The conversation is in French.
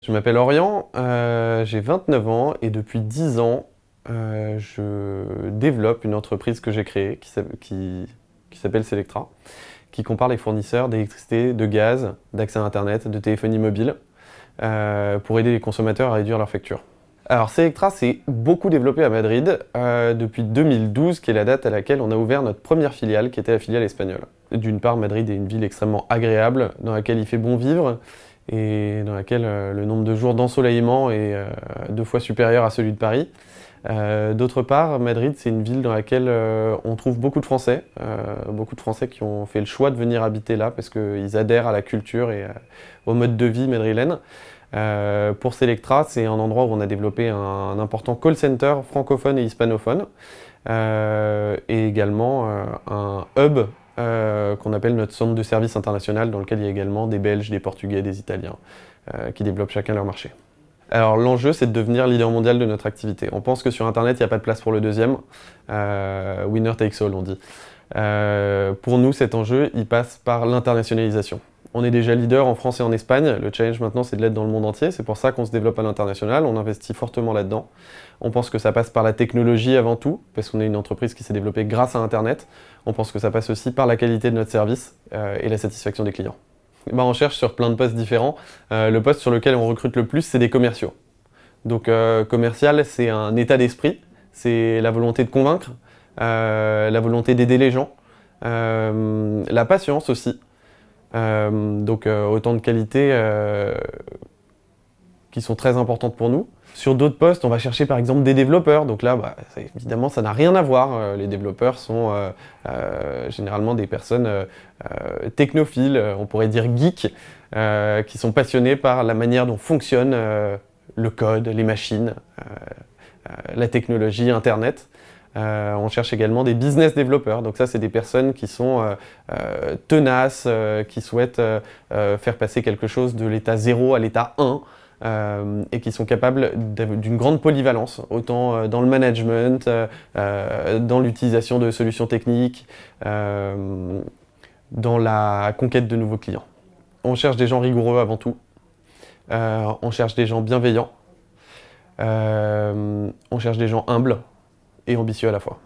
Je m'appelle Orient, j'ai 29 ans et depuis 10 ans, je développe une entreprise que j'ai créée qui s'appelle Selectra, qui compare les fournisseurs d'électricité, de gaz, d'accès à Internet, de téléphonie mobile, pour aider les consommateurs à réduire leurs factures. Alors Selectra s'est beaucoup développé à Madrid depuis 2012, qui est la date à laquelle on a ouvert notre première filiale, qui était la filiale espagnole. D'une part, Madrid est une ville extrêmement agréable, dans laquelle il fait bon vivre, et dans laquelle le nombre de jours d'ensoleillement est 2 fois supérieur à celui de Paris. D'autre part, Madrid, c'est une ville dans laquelle on trouve beaucoup de Français qui ont fait le choix de venir habiter là parce qu'ils adhèrent à la culture et au mode de vie madrilène. Pour Selectra, c'est un endroit où on a développé un important call center francophone et hispanophone, et également un hub qu'on appelle notre centre de service international, dans lequel il y a également des Belges, des Portugais, des Italiens, qui développent chacun leur marché. Alors l'enjeu, c'est de devenir leader mondial de notre activité. On pense que sur Internet, il n'y a pas de place pour le deuxième. Winner takes all, on dit. Pour nous, cet enjeu, il passe par l'internationalisation. On est déjà leader en France et en Espagne. Le challenge maintenant, c'est de l'être dans le monde entier. C'est pour ça qu'on se développe à l'international. On investit fortement là-dedans. On pense que ça passe par la technologie avant tout, parce qu'on est une entreprise qui s'est développée grâce à Internet. On pense que ça passe aussi par la qualité de notre service et la satisfaction des clients. On cherche sur plein de postes différents. Le poste sur lequel on recrute le plus, c'est des commerciaux. Donc commercial, c'est un état d'esprit, c'est la volonté de convaincre, la volonté d'aider les gens, la patience aussi. Donc autant de qualités qui sont très importantes pour nous. Sur d'autres postes, on va chercher par exemple des développeurs. Donc là, évidemment, ça n'a rien à voir. Les développeurs sont généralement des personnes technophiles, on pourrait dire geeks, qui sont passionnés par la manière dont fonctionne le code, les machines, la technologie, Internet. On cherche également des business développeurs. Donc ça, c'est des personnes qui sont tenaces, qui souhaitent faire passer quelque chose de l'état 0 à l'état 1. Et qui sont capables d'une grande polyvalence, autant dans le management, dans l'utilisation de solutions techniques, dans la conquête de nouveaux clients. On cherche des gens rigoureux avant tout, on cherche des gens bienveillants, on cherche des gens humbles et ambitieux à la fois.